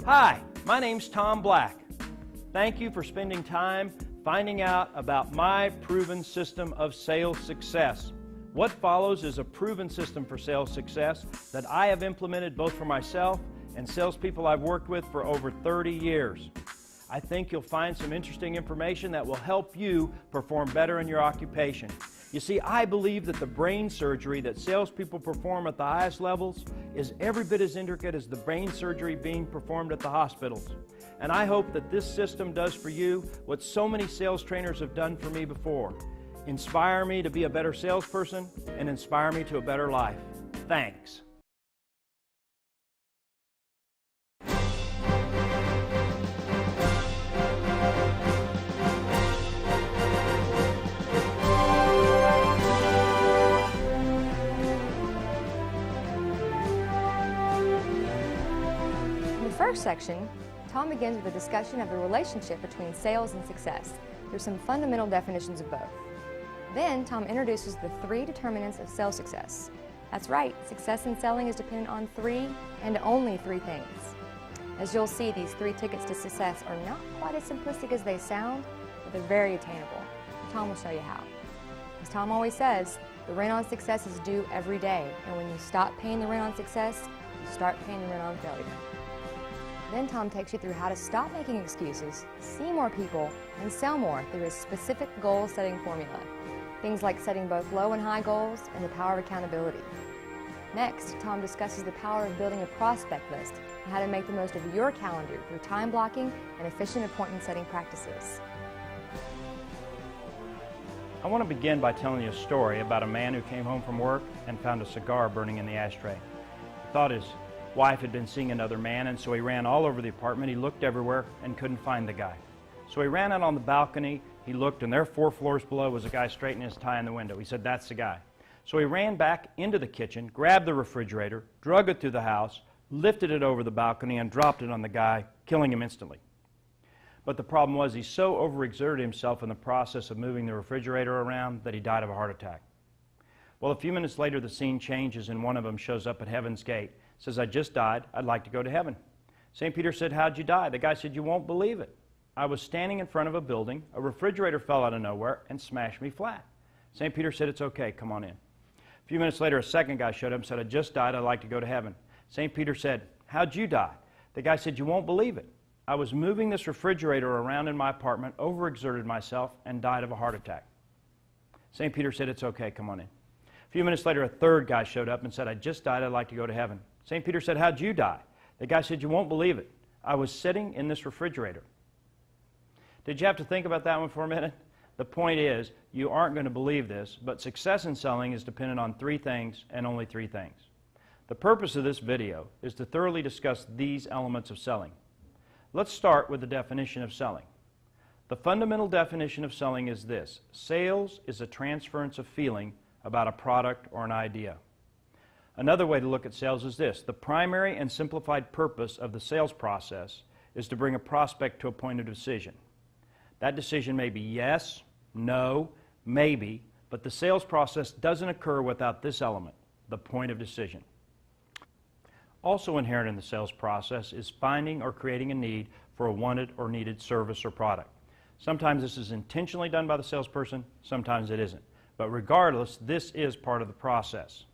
Hi, my name's Tom Black. Thank you for spending time finding out about my proven system of sales success. What follows is a proven system for sales success that I have implemented both for myself and salespeople I've worked with for over 30 years. I think you'll find some interesting information that will help you perform better in your occupation. You see, I believe that the brain surgery that salespeople perform at the highest levels is every bit as intricate as the brain surgery being performed at the hospitals. And I hope that this system does for you what so many sales trainers have done for me before. Inspire me to be a better salesperson and inspire me to a better life. Thanks. In the first section, Tom begins with a discussion of the relationship between sales and success through some fundamental definitions of both. Then, Tom introduces the 3 determinants of sales success. That's right, success in selling is dependent on 3 and only 3 things. As you'll see, these 3 tickets to success are not quite as simplistic as they sound, but they're very attainable. Tom will show you how. As Tom always says, the rent on success is due every day, and when you stop paying the rent on success, you start paying the rent on failure. Then Tom takes you through how to stop making excuses, see more people, and sell more through a specific goal-setting formula. Things like setting both low and high goals and the power of accountability. Next, Tom discusses the power of building a prospect list and how to make the most of your calendar through time blocking and efficient appointment setting practices. I want to begin by telling you a story about a man who came home from work and found a cigar burning in the ashtray. He thought his wife had been seeing another man, and so he ran all over the apartment. He looked everywhere and couldn't find the guy. So he ran out on the balcony, he looked, and there 4 floors below was a guy straightening his tie in the window. He said, "That's the guy." So he ran back into the kitchen, grabbed the refrigerator, drug it through the house, lifted it over the balcony, and dropped it on the guy, killing him instantly. But the problem was he so overexerted himself in the process of moving the refrigerator around that he died of a heart attack. Well, a few minutes later, the scene changes, and one of them shows up at Heaven's Gate. Says, "I just died. I'd like to go to heaven." St. Peter said, "How'd you die?" The guy said, "You won't believe it. I was standing in front of a building, a refrigerator fell out of nowhere and smashed me flat." St. Peter said, "It's okay, come on in." A few minutes later, a second guy showed up and said, "I just died. I'd like to go to heaven." St. Peter said, "How'd you die?" The guy said, "You won't believe it. I was moving this refrigerator around in my apartment, overexerted myself, and died of a heart attack." St. Peter said, "It's okay, come on in." A few minutes later, a third guy showed up and said, "I just died. I'd like to go to heaven." St. Peter said, "How'd you die?" The guy said, "You won't believe it. I was sitting in this refrigerator." Did you have to think about that one for a minute? The point is, you aren't going to believe this, but success in selling is dependent on 3 things and only 3 things. The purpose of this video is to thoroughly discuss these elements of selling. Let's start with the definition of selling. The fundamental definition of selling is this: sales is a transference of feeling about a product or an idea. Another way to look at sales is this: the primary and simplified purpose of the sales process is to bring a prospect to a point of decision. That decision may be yes, no, maybe, but the sales process doesn't occur without this element, the point of decision. Also inherent in the sales process is finding or creating a need for a wanted or needed service or product. Sometimes this is intentionally done by the salesperson, sometimes it isn't. But regardless, this is part of the process.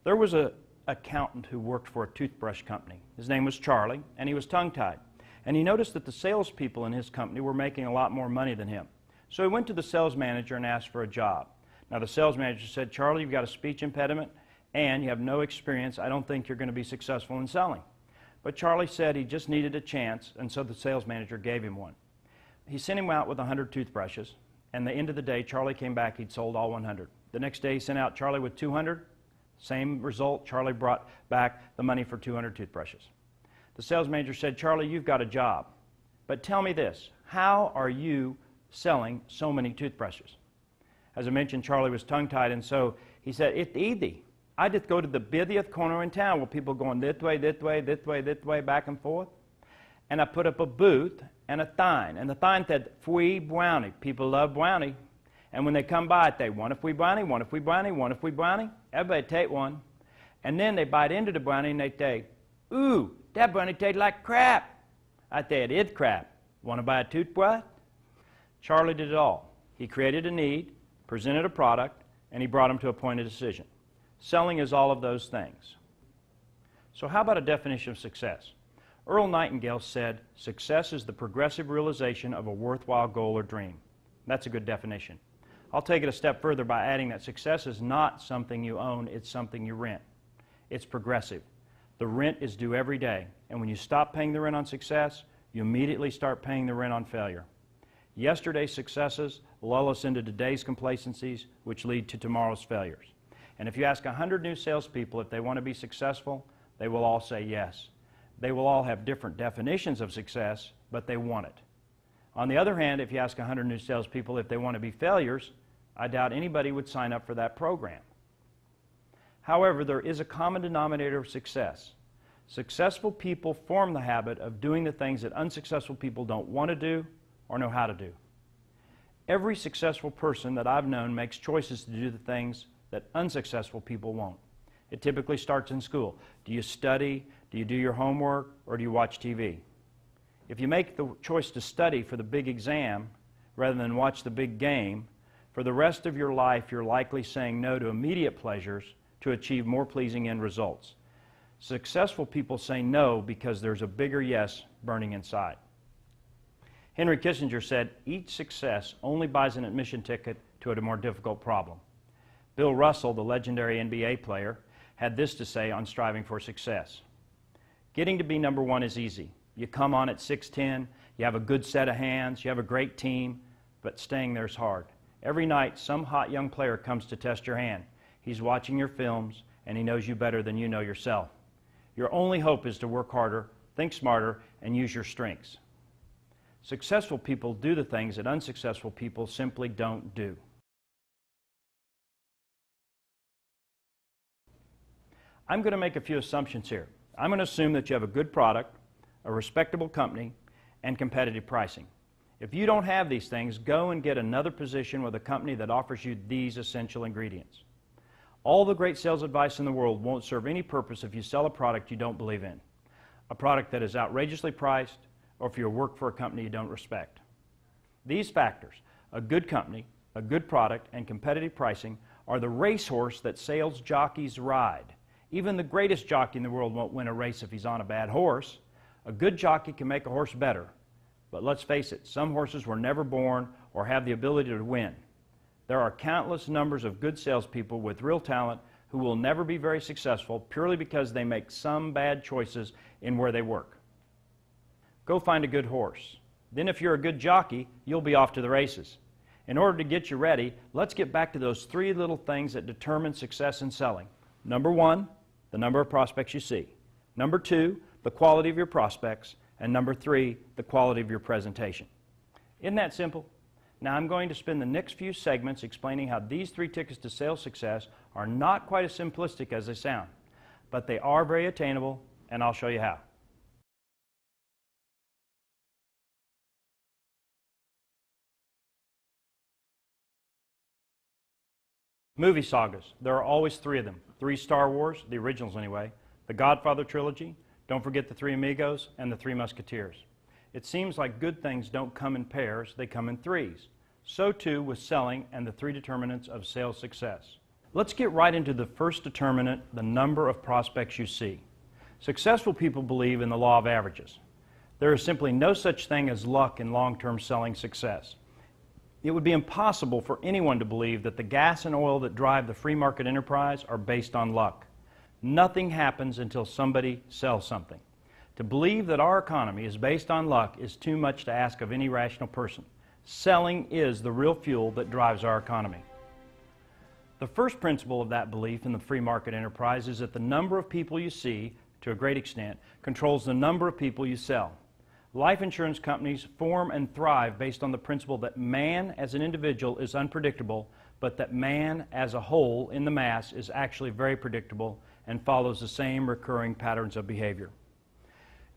There was an accountant who worked for a toothbrush company. His name was Charlie, and he was tongue-tied. And he noticed that the salespeople in his company were making a lot more money than him. So he went to the sales manager and asked for a job. Now the sales manager said, "Charlie, you've got a speech impediment and you have no experience. I don't think you're going to be successful in selling." But Charlie said he just needed a chance, and so the sales manager gave him one. He sent him out with 100 toothbrushes, and the end of the day, Charlie came back, he'd sold all 100. The next day he sent out Charlie with 200. Same result, Charlie brought back the money for 200 toothbrushes. The sales manager said, "Charlie, you've got a job, but tell me this, how are you selling so many toothbrushes?" As I mentioned, Charlie was tongue-tied, and so he said, "It's easy. I just go to the busiest corner in town where people going this way, this way, this way, this way, back and forth, and I put up a booth and a sign, and the sign said, 'Free brownie.' People love brownie, and when they come by it, they want a free brownie, want a free brownie, want a free brownie. Everybody take one, and then they bite into the brownie and they say, 'Ooh, That bunny tastes like crap. I said, it's crap. Want to buy a toothbrush? Charlie did it all. He created a need, presented a product, and he brought him to a point of decision. Selling is all of those things. So how about a definition of success? Earl Nightingale said, success is the progressive realization of a worthwhile goal or dream. That's a good definition. I'll take it a step further by adding that success is not something you own, it's something you rent. It's progressive. The rent is due every day, and when you stop paying the rent on success, you immediately start paying the rent on failure. Yesterday's successes lull us into today's complacencies, which lead to tomorrow's failures. And if you ask 100 new salespeople if they want to be successful, they will all say yes. They will all have different definitions of success, but they want it. On the other hand, if you ask 100 new salespeople if they want to be failures, I doubt anybody would sign up for that program. However, there is a common denominator of success. Successful people form the habit of doing the things that unsuccessful people don't want to do or know how to do. Every successful person that I've known makes choices to do the things that unsuccessful people won't. It typically starts in school. Do you study? Do you do your homework? Or do you watch TV? If you make the choice to study for the big exam rather than watch the big game, for the rest of your life you're likely saying no to immediate pleasures to achieve more pleasing end results. Successful people say no because there's a bigger yes burning inside. Henry Kissinger said, each success only buys an admission ticket to a more difficult problem. Bill Russell, the legendary NBA player, had this to say on striving for success. Getting to be number one is easy. You come on at 6'10", you have a good set of hands, you have a great team, but staying there is hard. Every night, some hot young player comes to test your hand. He's watching your films, and he knows you better than you know yourself. Your only hope is to work harder, think smarter, and use your strengths. Successful people do the things that unsuccessful people simply don't do. I'm going to make a few assumptions here. I'm going to assume that you have a good product, a respectable company, and competitive pricing. If you don't have these things, go and get another position with a company that offers you these essential ingredients. All the great sales advice in the world won't serve any purpose if you sell a product you don't believe in, a product that is outrageously priced, or if you work for a company you don't respect. These factors, a good company, a good product, and competitive pricing, are the racehorse that sales jockeys ride. Even the greatest jockey in the world won't win a race if he's on a bad horse. A good jockey can make a horse better. But let's face it, some horses were never born or have the ability to win. There are countless numbers of good salespeople with real talent who will never be very successful purely because they make some bad choices in where they work. Go find a good horse. Then if you're a good jockey, you'll be off to the races. In order to get you ready, let's get back to those three little things that determine success in selling. Number one, the number of prospects you see. Number two, the quality of your prospects. And number three, the quality of your presentation. Isn't that simple? Now I'm going to spend the next few segments explaining how these three tickets to sales success are not quite as simplistic as they sound, but they are very attainable, and I'll show you how. Movie sagas. There are always three of them. 3 Star Wars, the originals anyway, the Godfather trilogy, don't forget the 3 Amigos, and the 3 Musketeers. It seems like good things don't come in pairs, they come in threes. So too with selling and the 3 determinants of sales success. Let's get right into the first determinant, the number of prospects you see. Successful people believe in the law of averages. There is simply no such thing as luck in long-term selling success. It would be impossible for anyone to believe that the gas and oil that drive the free market enterprise are based on luck. Nothing happens until somebody sells something. To believe that our economy is based on luck is too much to ask of any rational person. Selling is the real fuel that drives our economy. The first principle of that belief in the free market enterprise is that the number of people you see, to a great extent, controls the number of people you sell. Life insurance companies form and thrive based on the principle that man as an individual is unpredictable, but that man as a whole in the mass is actually very predictable and follows the same recurring patterns of behavior.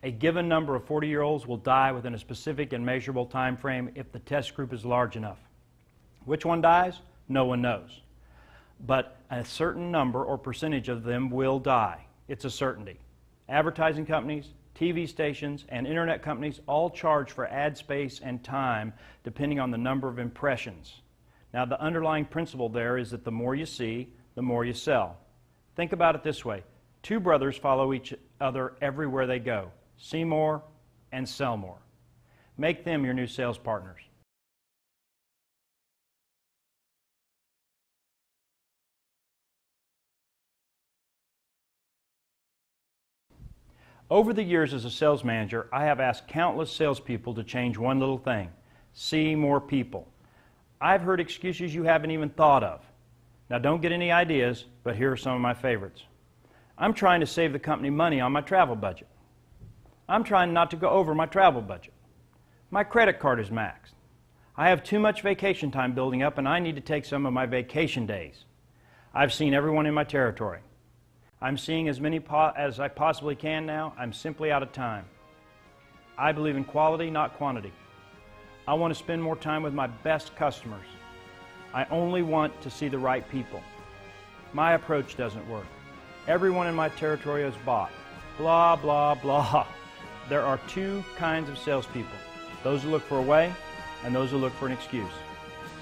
A given number of 40-year-olds will die within a specific and measurable time frame if the test group is large enough. Which one dies? No one knows. But a certain number or percentage of them will die. It's a certainty. Advertising companies, TV stations, and internet companies all charge for ad space and time depending on the number of impressions. Now, the underlying principle there is that the more you see, the more you sell. Think about it this way. Two brothers follow each other everywhere they go. See more and sell more. Make them your new sales partners. Over the years as a sales manager, I have asked countless salespeople to change one little thing: see more people. I've heard excuses you haven't even thought of. Now, don't get any ideas, but here are some of my favorites. I'm trying to save the company money on my travel budget. I'm trying not to go over my travel budget. My credit card is maxed. I have too much vacation time building up and I need to take some of my vacation days. I've seen everyone in my territory. I'm seeing as many as I possibly can now. I'm simply out of time. I believe in quality, not quantity. I want to spend more time with my best customers. I only want to see the right people. My approach doesn't work. Everyone in my territory is bought. Blah, blah, blah. There are two kinds of salespeople: those who look for a way and those who look for an excuse.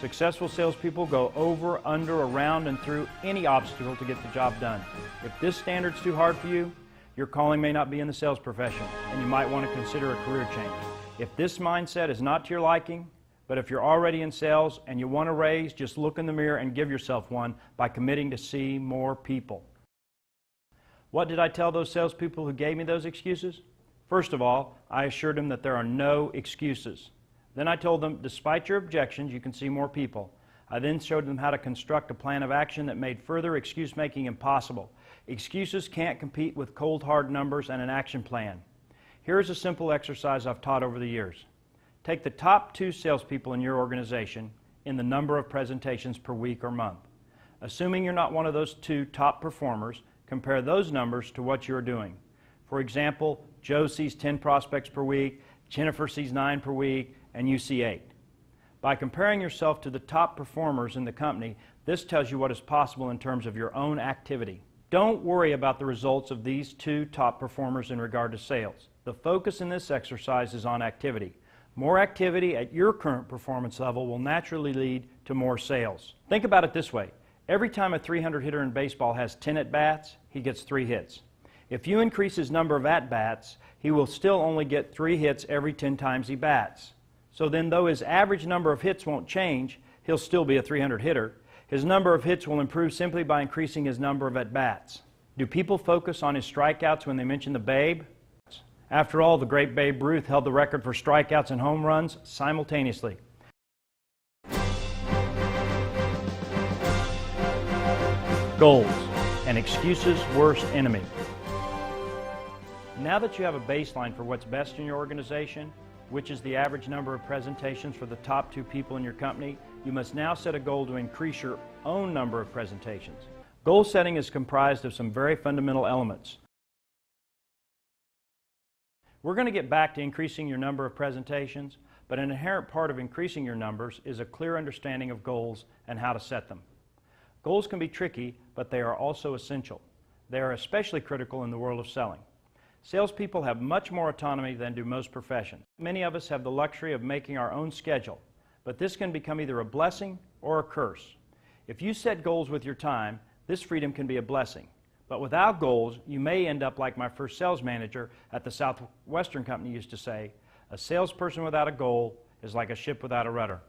Successful salespeople go over, under, around, and through any obstacle to get the job done. If this standard's too hard for you, your calling may not be in the sales profession, and you might want to consider a career change. If this mindset is not to your liking, but if you're already in sales and you want a raise, just look in the mirror and give yourself one by committing to see more people. What did I tell those salespeople who gave me those excuses? First of all, I assured them that there are no excuses. Then I told them, despite your objections, you can see more people. I then showed them how to construct a plan of action that made further excuse-making impossible. Excuses can't compete with cold, hard numbers and an action plan. Here's a simple exercise I've taught over the years. Take the top 2 salespeople in your organization in the number of presentations per week or month. Assuming you're not one of those 2 top performers, compare those numbers to what you're doing. For example, Joe sees 10 prospects per week, Jennifer sees 9 per week, and you see 8. By comparing yourself to the top performers in the company, this tells you what is possible in terms of your own activity. Don't worry about the results of these 2 top performers in regard to sales. The focus in this exercise is on activity. More activity at your current performance level will naturally lead to more sales. Think about it this way. Every time a 300 hitter in baseball has 10 at-bats, he gets 3 hits. If you increase his number of at-bats, he will still only get 3 hits every 10 times he bats. So then, though his average number of hits won't change, he'll still be a 300 hitter. His number of hits will improve simply by increasing his number of at-bats. Do people focus on his strikeouts when they mention the Babe? After all, the great Babe Ruth held the record for strikeouts and home runs simultaneously. Goals, an excuse's worst enemy. Now that you have a baseline for what's best in your organization, which is the average number of presentations for the top 2 people in your company, you must now set a goal to increase your own number of presentations. Goal setting is comprised of some very fundamental elements. We're going to get back to increasing your number of presentations, but an inherent part of increasing your numbers is a clear understanding of goals and how to set them. Goals can be tricky, but they are also essential. They are especially critical in the world of selling. Salespeople have much more autonomy than do most professions. Many of us have the luxury of making our own schedule, but this can become either a blessing or a curse. If you set goals with your time, this freedom can be a blessing. But without goals, you may end up like my first sales manager at the Southwestern Company used to say, a salesperson without a goal is like a ship without a rudder.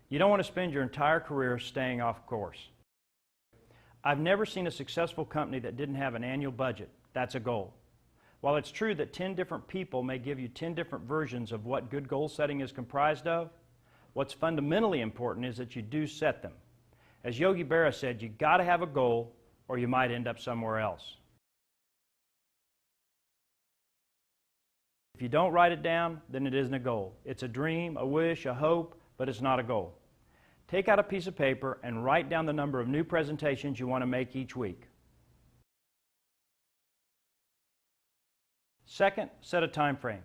You don't want to spend your entire career staying off course. I've never seen a successful company that didn't have an annual budget. That's a goal. While it's true that 10 different people may give you 10 different versions of what good goal setting is comprised of, what's fundamentally important is that you do set them. As Yogi Berra said, you got to have a goal or you might end up somewhere else. If you don't write it down, then it isn't a goal. It's a dream, a wish, a hope, but it's not a goal. Take out a piece of paper and write down the number of new presentations you want to make each week. Second, set a time frame.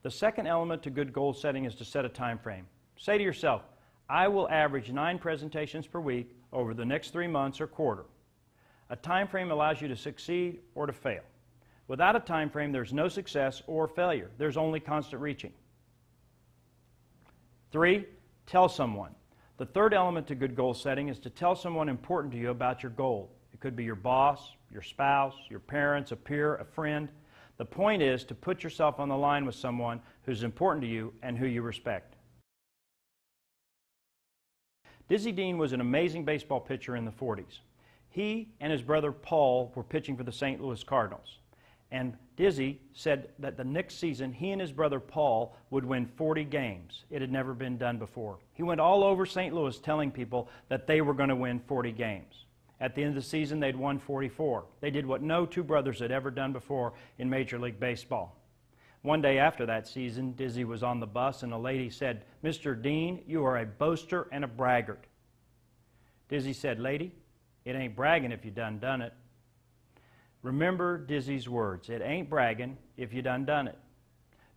The second element to good goal setting is to set a time frame. Say to yourself, I will average 9 presentations per week over the next 3 months or quarter. A time frame allows you to succeed or to fail. Without a time frame, there's no success or failure. There's only constant reaching. 3, tell someone. The third element to good goal setting is to tell someone important to you about your goal. It could be your boss, your spouse, your parents, a peer, a friend. The point is to put yourself on the line with someone who's important to you and who you respect. Dizzy Dean was an amazing baseball pitcher in the 40s. He and his brother Paul were pitching for the St. Louis Cardinals. And Dizzy said that the next season he and his brother Paul would win 40 games. It had never been done before. He went all over St. Louis telling people that they were going to win 40 games. At the end of the season, they'd won 44. They did what no two brothers had ever done before in Major League Baseball. One day after that season, Dizzy was on the bus and a lady said, "Mr. Dean, you are a boaster and a braggart." Dizzy said, "Lady, it ain't bragging if you done it." Remember Dizzy's words, it ain't bragging if you done it.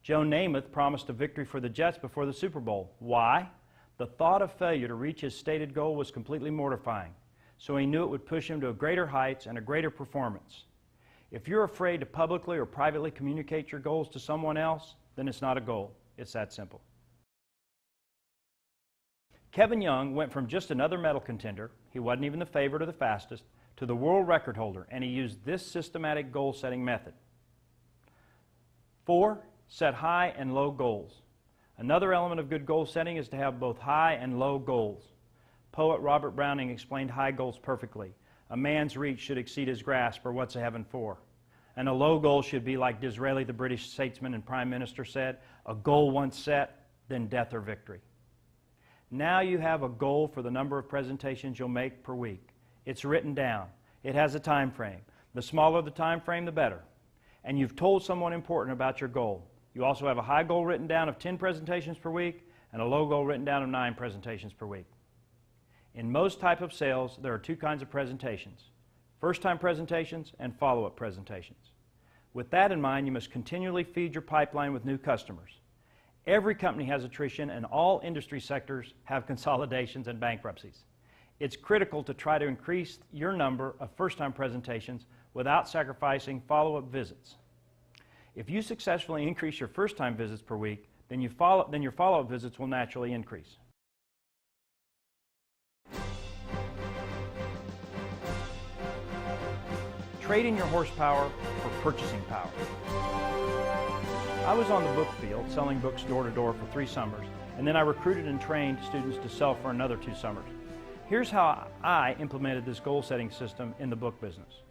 Joe Namath promised a victory for the Jets before the Super Bowl. Why? The thought of failure to reach his stated goal was completely mortifying, so he knew it would push him to greater heights and a greater performance. If you're afraid to publicly or privately communicate your goals to someone else, then it's not a goal. It's that simple. Kevin Young went from just another medal contender, he wasn't even the favorite or the fastest, to the world record holder, and he used this systematic goal-setting method. 4, set high and low goals. Another element of good goal setting is to have both high and low goals. Poet Robert Browning explained high goals perfectly. A man's reach should exceed his grasp, or what's a heaven for? And a low goal should be like Disraeli, the British statesman and prime minister, said, a goal once set, then death or victory. Now you have a goal for the number of presentations you'll make per week. It's written down. It has a time frame. The smaller the time frame, the better. And you've told someone important about your goal. You also have a high goal written down of 10 presentations per week and a low goal written down of 9 presentations per week. In most type of sales, there are 2 kinds of presentations: first-time presentations and follow-up presentations. With that in mind, you must continually feed your pipeline with new customers. Every company has attrition, and all industry sectors have consolidations and bankruptcies. It's critical to try to increase your number of first-time presentations without sacrificing follow-up visits. If you successfully increase your first-time visits per week, then your follow-up visits will naturally increase. Trading your horsepower for purchasing power. I was on the book field selling books door to door for 3 summers, and then I recruited and trained students to sell for another 2 summers. Here's how I implemented this goal-setting system in the book business.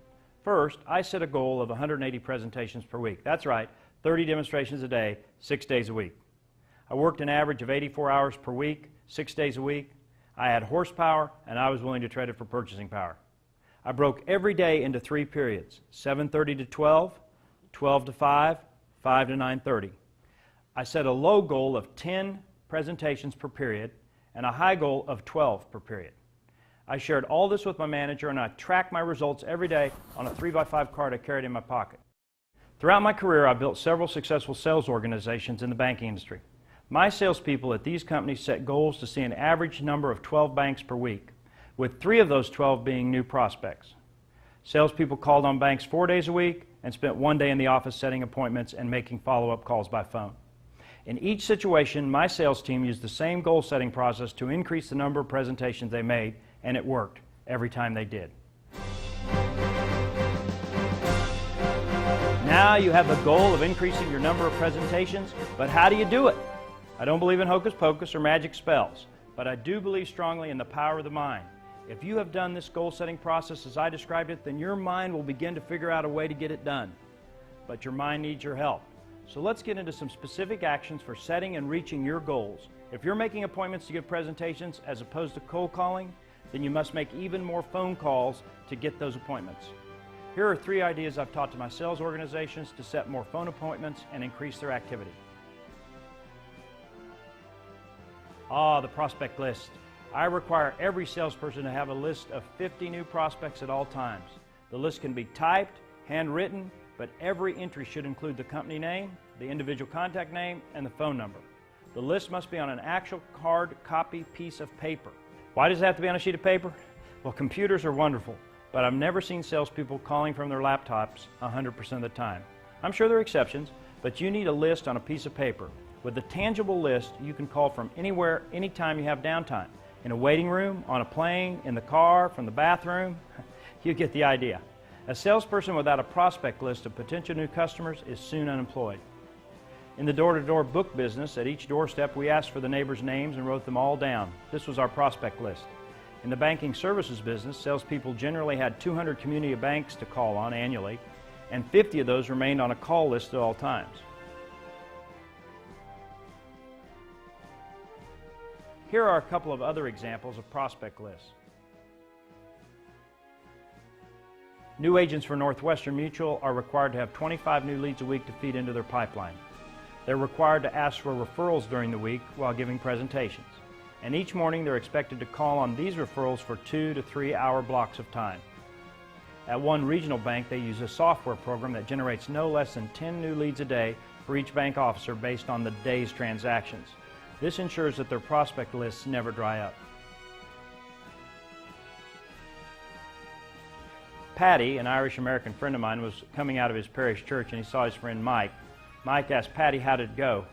First, I set a goal of 180 presentations per week. That's right, 30 demonstrations a day, 6 days a week. I worked an average of 84 hours per week, 6 days a week. I had horsepower, and I was willing to trade it for purchasing power. I broke every day into 3 periods, 7:30 to 12, 12 to 5, 5 to 9:30. I set a low goal of 10 presentations per period and a high goal of 12 per period. I shared all this with my manager, and I tracked my results every day on a 3x5 card I carried in my pocket. Throughout my career, I built several successful sales organizations in the banking industry. My salespeople at these companies set goals to see an average number of 12 banks per week, with 3 of those 12 being new prospects. Salespeople called on banks 4 days a week and spent 1 day in the office setting appointments and making follow-up calls by phone. In each situation, my sales team used the same goal-setting process to increase the number of presentations they made, and it worked every time they did. Now you have the goal of increasing your number of presentations, but how do you do it? I don't believe in hocus pocus or magic spells, but I do believe strongly in the power of the mind. If you have done this goal-setting process as I described it, then your mind will begin to figure out a way to get it done. But your mind needs your help. So let's get into some specific actions for setting and reaching your goals. If you're making appointments to give presentations as opposed to cold calling, then you must make even more phone calls to get those appointments. Here are 3 ideas I've taught to my sales organizations to set more phone appointments and increase their activity. The prospect list. I require every salesperson to have a list of 50 new prospects at all times. The list can be typed, handwritten, but every entry should include the company name, the individual contact name, and the phone number. The list must be on an actual hard copy piece of paper. Why does it have to be on a sheet of paper? Well, computers are wonderful, but I've never seen salespeople calling from their laptops 100% of the time. I'm sure there are exceptions, but you need a list on a piece of paper. With a tangible list, you can call from anywhere, anytime you have downtime. In a waiting room, on a plane, in the car, from the bathroom. You get the idea. A salesperson without a prospect list of potential new customers is soon unemployed. In the door-to-door book business, at each doorstep we asked for the neighbors' names and wrote them all down. This was our prospect list. In the banking services business, salespeople generally had 200 community banks to call on annually, and 50 of those remained on a call list at all times. Here are a couple of other examples of prospect lists. New agents for Northwestern Mutual are required to have 25 new leads a week to feed into their pipeline. They're required to ask for referrals during the week while giving presentations. And each morning they're expected to call on these referrals for 2 to 3 hour blocks of time. At one regional bank, they use a software program that generates no less than 10 new leads a day for each bank officer based on the day's transactions. This ensures that their prospect lists never dry up. Patty, an Irish-American friend of mine, was coming out of his parish church and he saw his friend Mike. Mike asked Patty, "How did it go?"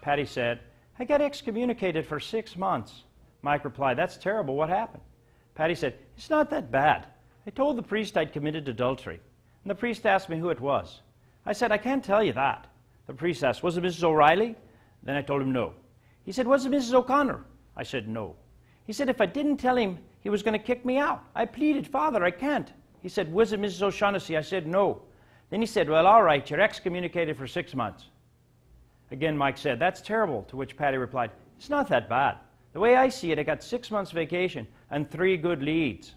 Patty said, "I got excommunicated for 6 months." Mike replied, "That's terrible. What happened?" Patty said, "It's not that bad. I told the priest I'd committed adultery, and the priest asked me who it was. I said, I can't tell you that. The priest asked, was it Mrs. O'Reilly? Then I told him no. He said, was it Mrs. O'Connor? I said, no. He said, if I didn't tell him, he was going to kick me out. I pleaded, Father, I can't. He said, was it Mrs. O'Shaughnessy? I said, no. Then he said, well, all right, you're excommunicated for 6 months. Again, Mike said, that's terrible, to which Patty replied, it's not that bad. The way I see it, I got 6 months vacation and 3 good leads.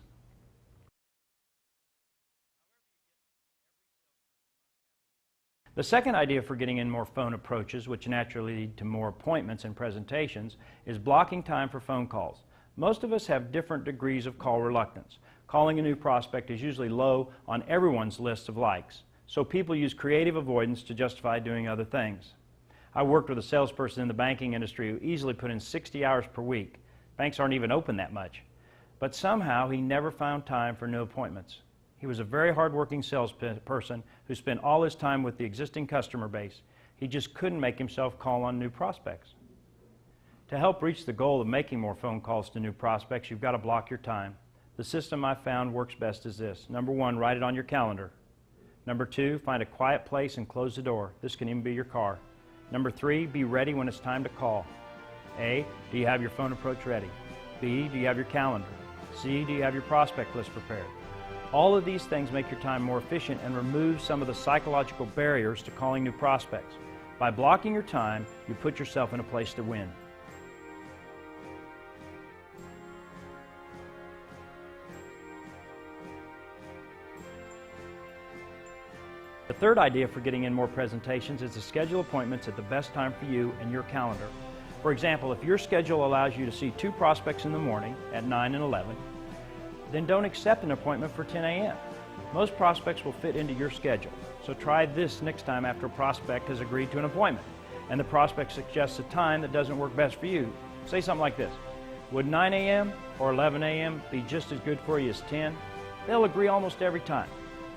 The second idea for getting in more phone approaches, which naturally lead to more appointments and presentations, is blocking time for phone calls. Most of us have different degrees of call reluctance. Calling a new prospect is usually low on everyone's list of likes, so people use creative avoidance to justify doing other things. I worked with a salesperson in the banking industry who easily put in 60 hours per week. Banks aren't even open that much. But somehow he never found time for new appointments. He was a very hard-working salesperson who spent all his time with the existing customer base. He just couldn't make himself call on new prospects. To help reach the goal of making more phone calls to new prospects, you've got to block your time. The system I found works best is this. Number 1, write it on your calendar. Number 2, find a quiet place and close the door. This can even be your car. Number 3, be ready when it's time to call. A, do you have your phone approach ready? B, do you have your calendar? C, do you have your prospect list prepared? All of these things make your time more efficient and remove some of the psychological barriers to calling new prospects. By blocking your time, you put yourself in a place to win. The third idea for getting in more presentations is to schedule appointments at the best time for you and your calendar. For example, if your schedule allows you to see 2 prospects in the morning at 9 and 11, then don't accept an appointment for 10 a.m. Most prospects will fit into your schedule, so try this next time after a prospect has agreed to an appointment and the prospect suggests a time that doesn't work best for you. Say something like this, would 9 a.m. or 11 a.m. be just as good for you as 10? They'll agree almost every time,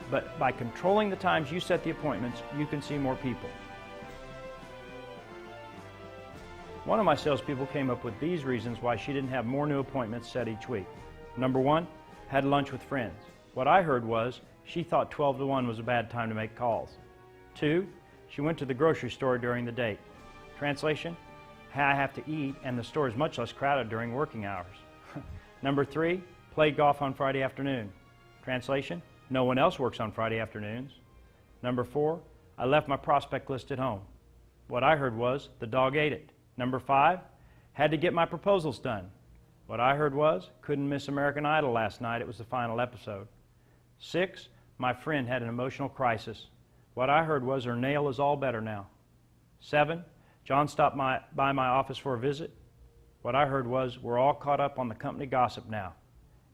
but by controlling the times you set the appointments, you can see more people. One of my salespeople came up with these reasons why she didn't have more new appointments set each week. Number 1, had lunch with friends. What I heard was she thought 12 to 1 was a bad time to make calls. 2, she went to the grocery store during the date. Translation, I have to eat and the store is much less crowded during working hours. Number 3, played golf on Friday afternoon. Translation, no one else works on Friday afternoons. Number 4, I left my prospect list at home. What I heard was the dog ate it. Number 5, had to get my proposals done. What I heard was, couldn't miss American Idol last night, it was the final episode. 6, my friend had an emotional crisis. What I heard was her nail is all better now. 7, John stopped by my office for a visit. What I heard was, we're all caught up on the company gossip now.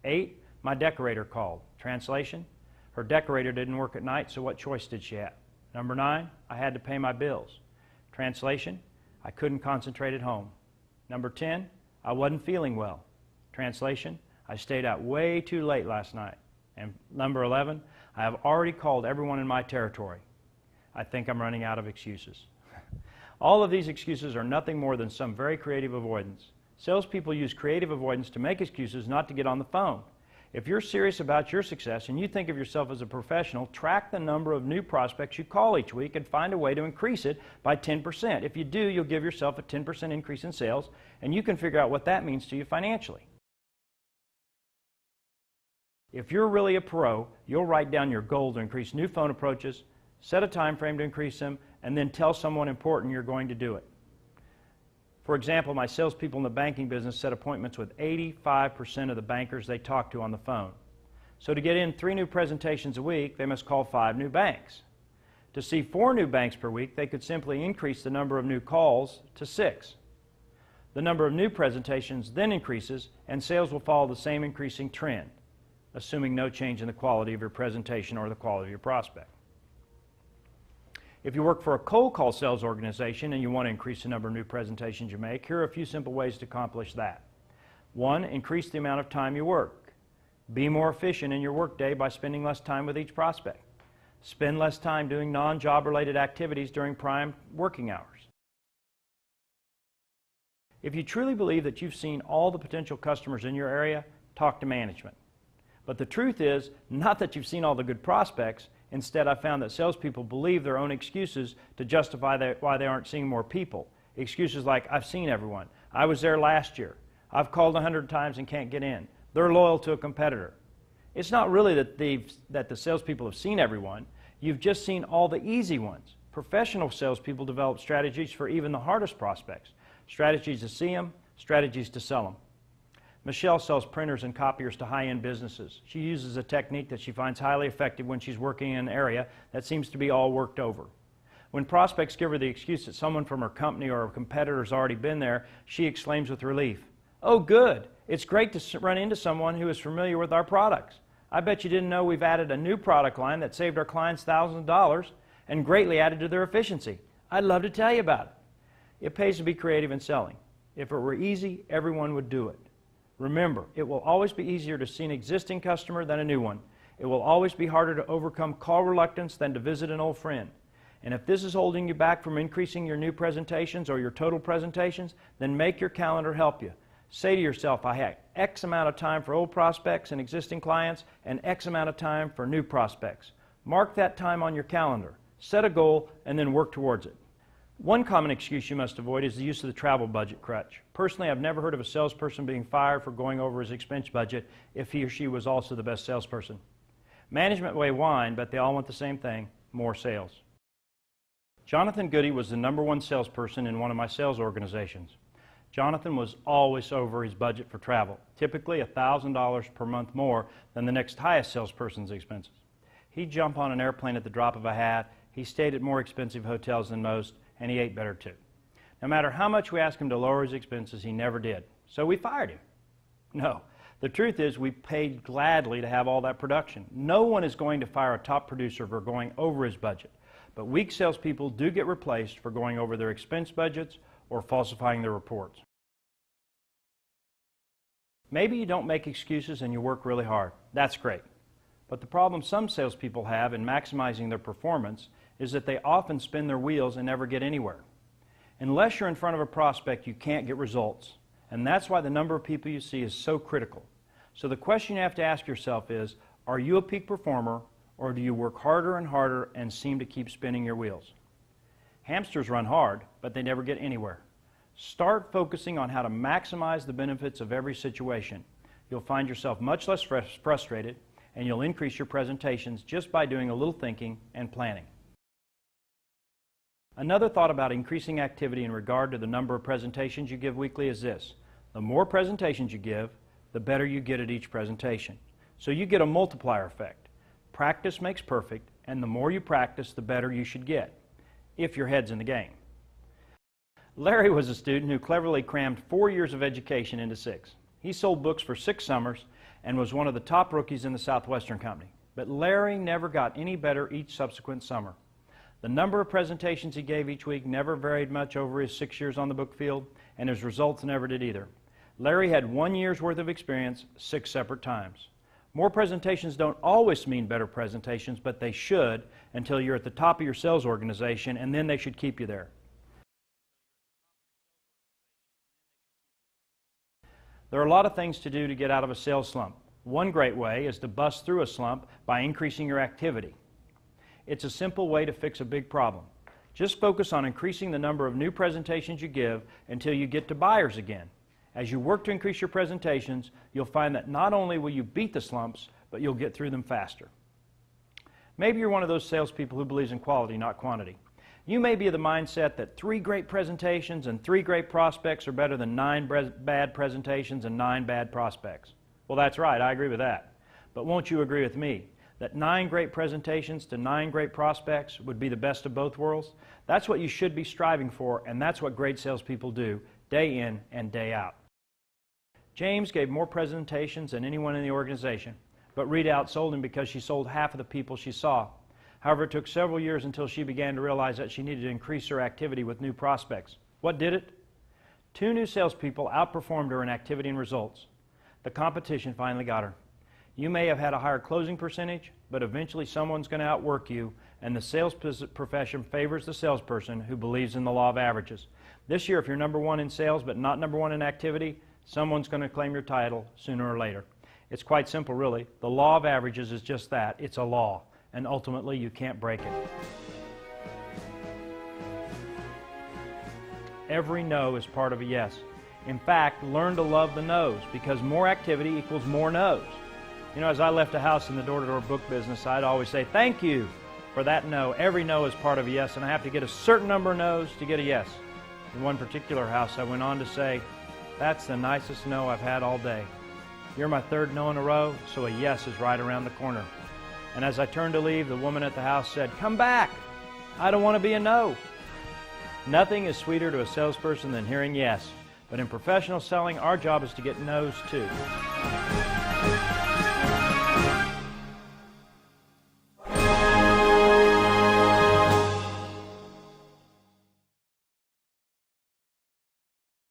8, my decorator called. Translation, her decorator didn't work at night, so what choice did she have? Number 9, I had to pay my bills. Translation, I couldn't concentrate at home. Number 10, I wasn't feeling well. Translation, I stayed out way too late last night. And number 11, I have already called everyone in my territory. I think I'm running out of excuses. All of these excuses are nothing more than some very creative avoidance. Salespeople use creative avoidance to make excuses not to get on the phone. If you're serious about your success and you think of yourself as a professional, track the number of new prospects you call each week and find a way to increase it by 10%. If you do, you'll give yourself a 10% increase in sales, and you can figure out what that means to you financially. If you're really a pro, you'll write down your goal to increase new phone approaches, set a time frame to increase them, and then tell someone important you're going to do it. For example, my salespeople in the banking business set appointments with 85% of the bankers they talk to on the phone. So to get in 3 new presentations a week, they must call 5 new banks. To see 4 new banks per week, they could simply increase the number of new calls to 6. The number of new presentations then increases, and sales will follow the same increasing trend, assuming no change in the quality of your presentation or the quality of your prospect. If you work for a cold call sales organization and you want to increase the number of new presentations you make, here are a few simple ways to accomplish that. 1, increase the amount of time you work. Be more efficient in your workday by spending less time with each prospect. Spend less time doing non-job related activities during prime working hours. If you truly believe that you've seen all the potential customers in your area, talk to management. But the truth is, not that you've seen all the good prospects. Instead, I found that salespeople believe their own excuses to justify why they aren't seeing more people. Excuses like, I've seen everyone. I was there last year. I've called 100 times and can't get in. They're loyal to a competitor. It's not really that the salespeople have seen everyone. You've just seen all the easy ones. Professional salespeople develop strategies for even the hardest prospects. Strategies to see them, strategies to sell them. Michelle sells printers and copiers to high-end businesses. She uses a technique that she finds highly effective when she's working in an area that seems to be all worked over. When prospects give her the excuse that someone from her company or a competitor has already been there, she exclaims with relief, "Oh, good. It's great to run into someone who is familiar with our products. I bet you didn't know we've added a new product line that saved our clients thousands of dollars and greatly added to their efficiency. I'd love to tell you about it." It pays to be creative in selling. If it were easy, everyone would do it. Remember, it will always be easier to see an existing customer than a new one. It will always be harder to overcome call reluctance than to visit an old friend. And if this is holding you back from increasing your new presentations or your total presentations, then make your calendar help you. Say to yourself, I have X amount of time for old prospects and existing clients and X amount of time for new prospects. Mark that time on your calendar. Set a goal and then work towards it. One common excuse you must avoid is the use of the travel budget crutch. Personally, I've never heard of a salesperson being fired for going over his expense budget if he or she was also the best salesperson. Management may whine, but they all want the same thing, more sales. Jonathan Goody was the #1 salesperson in one of my sales organizations. Jonathan was always over his budget for travel, typically $1,000 per month more than the next highest salesperson's expenses. He'd jump on an airplane at the drop of a hat, he stayed at more expensive hotels than most, and he ate better too. No matter how much we asked him to lower his expenses, he never did. So we fired him. No, the truth is we paid gladly to have all that production. No one is going to fire a top producer for going over his budget, but weak salespeople do get replaced for going over their expense budgets or falsifying their reports. Maybe you don't make excuses and you work really hard. That's great. But the problem some salespeople have in maximizing their performance is that they often spin their wheels and never get anywhere. Unless you're in front of a prospect, you can't get results. And that's why the number of people you see is so critical. So the question you have to ask yourself is, are you a peak performer, or do you work harder and harder and seem to keep spinning your wheels? Hamsters run hard, but they never get anywhere. Start focusing on how to maximize the benefits of every situation. You'll find yourself much less frustrated, and you'll increase your presentations just by doing a little thinking and planning. Another thought about increasing activity in regard to the number of presentations you give weekly is this. The more presentations you give, the better you get at each presentation. So you get a multiplier effect. Practice makes perfect, and the more you practice, the better you should get, if your head's in the game. Larry was a student who cleverly crammed 4 years of education into 6. He sold books for 6 summers and was one of the top rookies in the Southwestern Company. But Larry never got any better each subsequent summer. The number of presentations he gave each week never varied much over his 6 years on the book field, and his results never did either. Larry had 1 year's worth of experience 6 separate times. More presentations don't always mean better presentations, but they should until you're at the top of your sales organization, and then they should keep you there. There are a lot of things to do to get out of a sales slump. One great way is to bust through a slump by increasing your activity. It's a simple way to fix a big problem. Just focus on increasing the number of new presentations you give until you get to buyers again. As you work to increase your presentations, you'll find that not only will you beat the slumps, but you'll get through them faster. Maybe you're one of those salespeople who believes in quality, not quantity. You may be of the mindset that 3 great presentations and 3 great prospects are better than 9 bad presentations and 9 bad prospects. Well, that's right, I agree with that. But won't you agree with me that 9 great presentations to 9 great prospects would be the best of both worlds? That's what you should be striving for, and that's what great salespeople do day in and day out. James gave more presentations than anyone in the organization, but Rita outsold him because she sold half of the people she saw. However, it took several years until she began to realize that she needed to increase her activity with new prospects. What did it? 2 new salespeople outperformed her in activity and results. The competition finally got her. You may have had a higher closing percentage, but eventually someone's going to outwork you, and the sales profession favors the salesperson who believes in the law of averages. This year, if you're number 1 in sales but not number 1 in activity, someone's going to claim your title sooner or later. It's quite simple, really. The law of averages is just that. It's a law, and ultimately you can't break it. Every no is part of a yes. In fact, learn to love the no's, because more activity equals more no's. You know, as I left a house in the door-to-door book business, I'd always say, thank you for that no. Every no is part of a yes, and I have to get a certain number of no's to get a yes. In one particular house, I went on to say, that's the nicest no I've had all day. You're my 3rd no in a row, so a yes is right around the corner. And as I turned to leave, the woman at the house said, come back. I don't want to be a no. Nothing is sweeter to a salesperson than hearing yes. But in professional selling, our job is to get no's too.